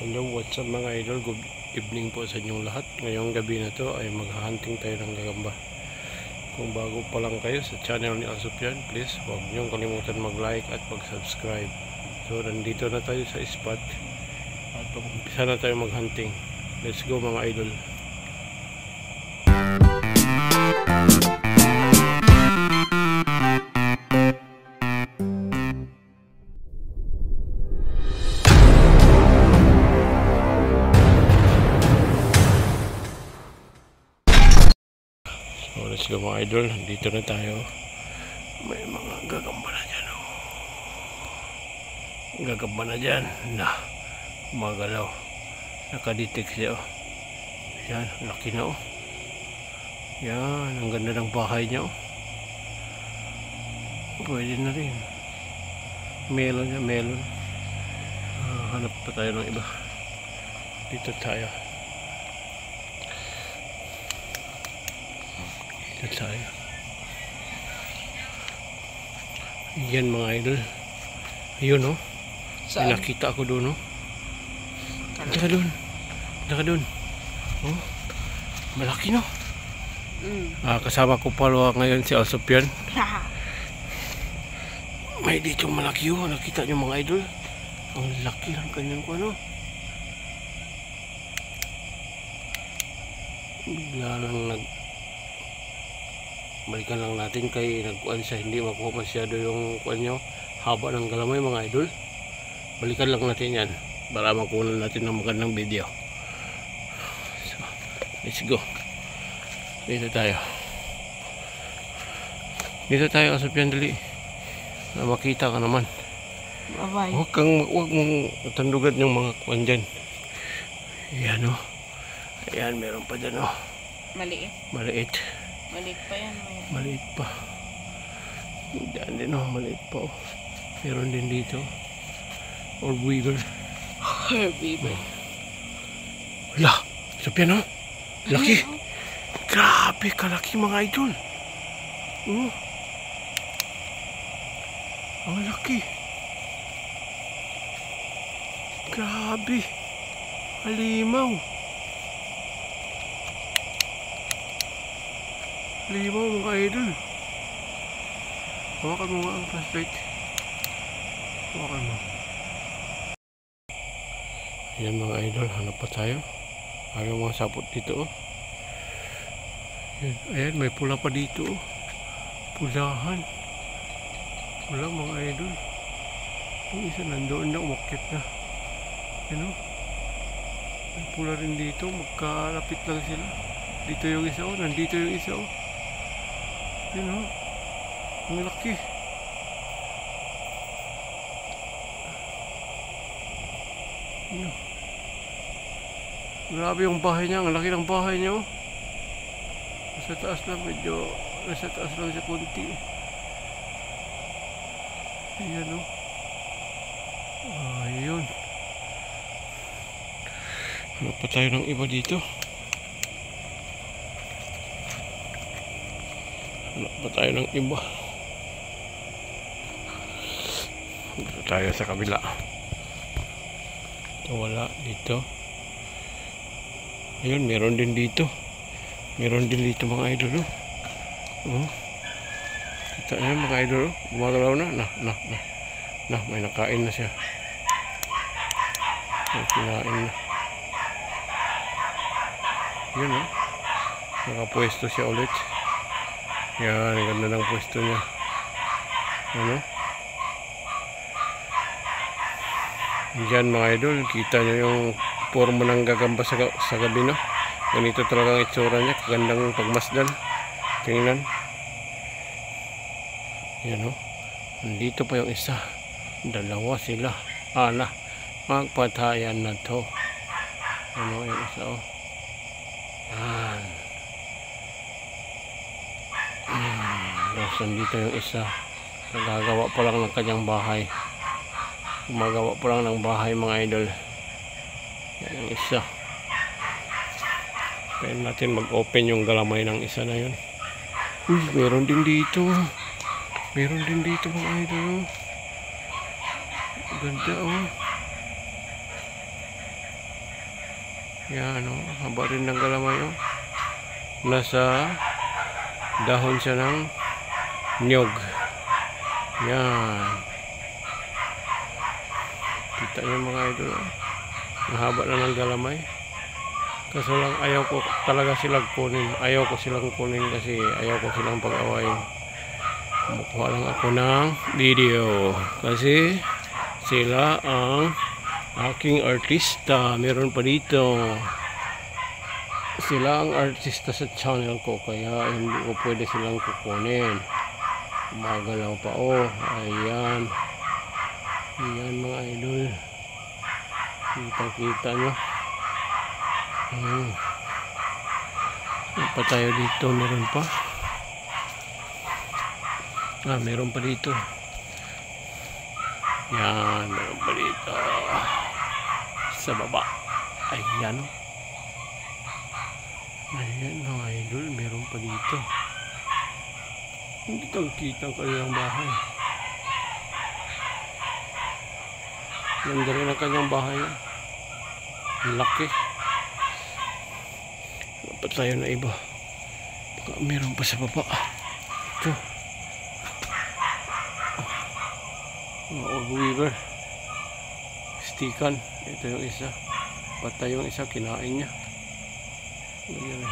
Hello, what's up mga idol? Good evening po sa inyong lahat. Ngayong gabi na to ay maghahunting tayo ng gagamba. Kung bago pa lang kayo sa channel ni Alsopyan, please huwag niyong kalimutan mag-like at mag-subscribe. So nandito na tayo sa spot at pag-umpisa na tayo maghunting. Let's go mga idol. So let's go mga idol, dito na tayo. May mga gagamba na dyan, oh. Gagamba na dyan na magalaw. Nakadetect siya, oh. Yan, laki na, oh. Yan, ang ganda ng bahay niya, oh. Pwede na rin. Melon niya, melon. Hanap pa tayo ng iba. Dito tayo. Tayo. Yan mga idol. Ayun, oh. May nakita ako doon, oh. Daka doon. Daka doon. Oh. Malaki, no? Kasama ko pala ngayon si Alsopyan. May dito malaki, oh. Nakita nyo mga idol. Ang laki ng kanyang ko, ano. Bigla lang balikan lang natin kay nagkuhan siya, hindi makuha masyado yung kuhan nyo, haba ng galamay mga idol. Balikan lang natin yan para makuha natin ng magandang video. So, let's go. Dito tayo Alsopyan, dali na makita ka naman. Bye-bye. Huwag mong tandugan yung mga kuhan dyan. Ayan, oh. Ayan, meron pa dyan, oh. Maliit pa yan. Maliit pa. Diyan din, oh. Maliit pa, oh. Meron din dito. Or weaver. Wala. Alsopyan, oh. Laki. Grabe, kalaki mga idol. Oh. Ang laki. Grabe. Halimaw. Limaw mga idol. Hawakan mo nga ang flashlight. Hawakan mo. Ayan mga idol, hanap pa tayo. Ayaw mga sapot dito, oh. Ayan, may pula pa dito, oh. Pulahan. Pula mga idol. Yung isa nandoon na, umakit na. Ayan, oh. May pula rin dito, magkalapit lang sila. Dito yung isa, oh. Nandito yung isa, oh. Yun, oh. Ang laki. Yun. Grabe yung bahay niya. Ang laki ng bahay niya, oh. Nasa taas lang. Medyo nasa taas lang siya konti. Ayan, oh. Ayun. Hanap pa tayo ng iba dito. Hanap pa tayo ng iba. Dito tayo sa kabila. Ito wala dito. Ayun, meron din dito. Meron din dito mga idol, oh. Oh. Kita nyo mga idol, oh. Gumagalaw na. Na, may nakain na siya. May kinain na. Yun, oh. Nakapwesto siya ulit. Yan, ang ganda ng pwesto niya. Ano? Diyan mga idol, kita nyo yung forma ng gagamba sa gabi, no? Ganito talagang itsura niya, kagandang pagmasdan. Tingnan. Yan, no? Nandito pa yung isa. Dalawa sila. Ala, magpatayan na to. Ano yung isa, oh. Yan. Nandito yung isa. Nagagawa pa lang ng kanyang bahay. Gumagawa pa lang ng bahay mga idol. Yan yung isa. Kaya natin mag-open yung galamay ng isa na yun. Uy, meron din dito. Meron din dito mga idol. Ganda, oh. Yan o, haba rin ng galamay o. Nasa dahon siya ng niyog. Yan. Kita niyo mga idol o. Ang haba na ng galamay. Kaso lang ayaw ko talaga silang kunin. Ayaw ko silang kunin kasi ayaw ko silang pag-awayin. Mukha lang ako ng video. Kasi sila ang aking artista. Meron pa dito. Sila ang artista sa channel ko. Kaya hindi ko pwede silang kukunin. Magalaw pa. Oh, ayan. Ayan mga idol. Kita-kita nyo. Pa tayo dito. Meron pa. Meron pa dito. Yan, meron pa dito. Sa baba. Ayan. Ayan mga idol, meron pa dito. Hindi kita ang kanilang bahay. Ganda rin ang kanyang bahay. Laki. Dapat tayo na iba. Baka meron pa sa baba. Ito. Weaver. Stikan. Ito yung isa. Patay yung isa. Kinain niya. Ayan.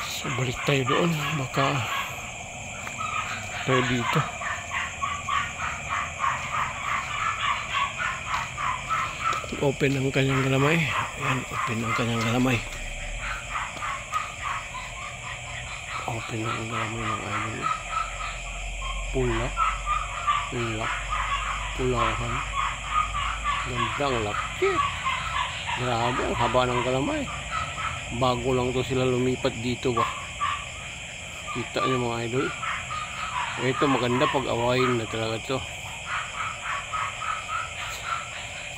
So balik tayo doon. Baka tayo dito. Open ang kanyang galamay. Ayan. Open ang kanyang galamay. Open ang galamay ng idol. Pula. Pulahan. Gandang laki. Grabe, ang haba ng galamay. Bago lang to sila lumipat dito ba. Kita nyo mga idol. Ito maganda pag-awayin na talaga to.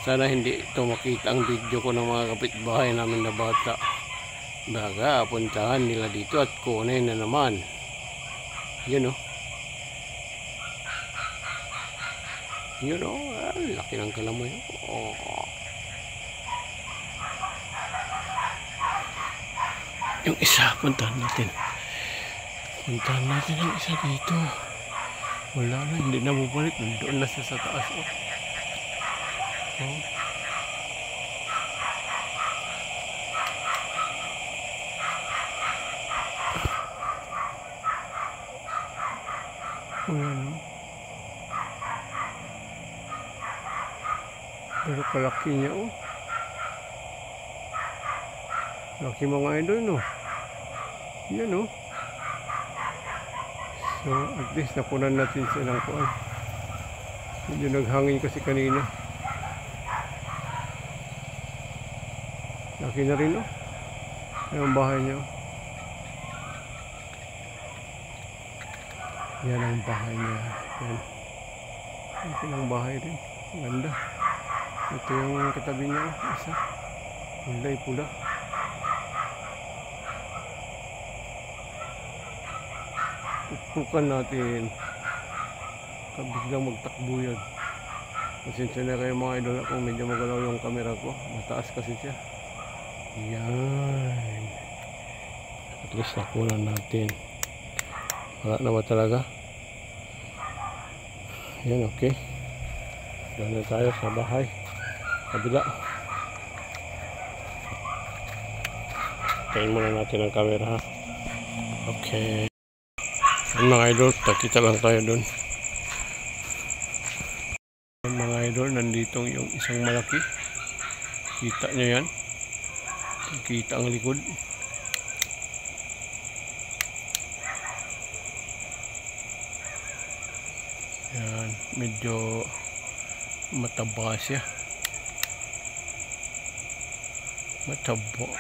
Sana hindi ito makita ang video ko ng mga kapitbahay namin na bata. Baga, puntahan nila dito at kunin na naman. Yun o. Yun o. Laki ng galamay. Oh. Yung isa, puntahan natin. Puntahan natin yung isa dito. Wala na, hindi na bubalik. Doon na siya sa taas. Oh. Ayan. Pero kalaki niya oh. Laki mga idol no. Yan oh. So at least napunan natin silang kuan. Medyo naghangin kasi kanina. Laki na rin oh. Yung bahay niya. Yan ang bahay niya. Yan. Laki ng bahay rin. Ganda. Ito yung katabi niya. Isa. Kulay pula. Tutukan natin. Biglang magtakbo yan. Pasensya na kayo mga idol kung medyo magalaw yung camera ko. Mataas kasi siya. Yan. At least nakunan natin. Wala na ba talaga? Yan, okay. Doon na tayo sa bahay. Kabila. Tayin muna natin ang camera ha. Okay. Yan mga idol, takita lang tayo doon. Yan mga idol, nandito yung isang malaki. Kita nyo yan. Kita ang likod. Yan, medyo mataba siya. Mataba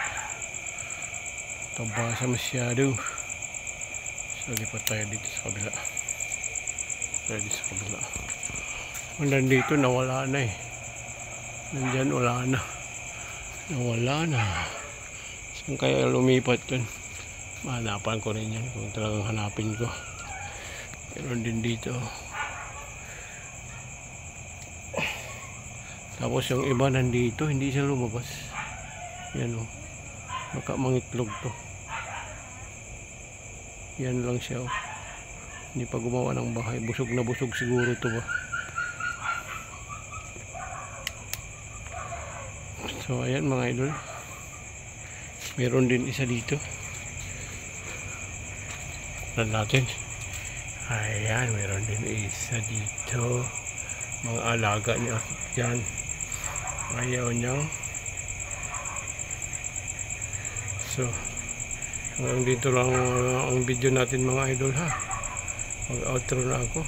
siya masyado. So lipat tayo dito sa kabila. Tayo dito sa kabila. Kung nandito nawala na eh. Nandyan wala na. Nawala na. Saan kaya lumipat dun? Mahanapan ko rin yan kung talagang hanapin ko. Meron din dito. Tapos yung iba nandito, hindi siya lumabas. Yan o. Baka mangitlog to. Yan lang siya o. Hindi pa gumawa ng bahay. Busog na busog siguro to ba. So ayan mga idol. Meron din isa dito. Tignan natin. Ayan, meron din isa dito. Mga alaga niya dyan. Ayaw niya. So hanggang dito lang ang video natin mga idol ha. Mag-outro na ako.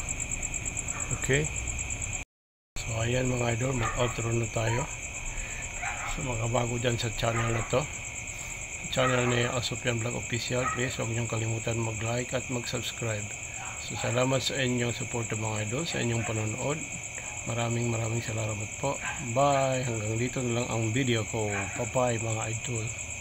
Okay. So ayan mga idol, mag-outro na tayo. So mga bago dyan sa channel na to, channel ni Asopian Vlog Official, please huwag niyong kalimutan mag-like at mag-subscribe. So salamat sa inyong support mga idol, sa inyong panonood. Maraming salamat po. Bye. Hanggang dito na lang ang video ko. Bye-bye mga idol.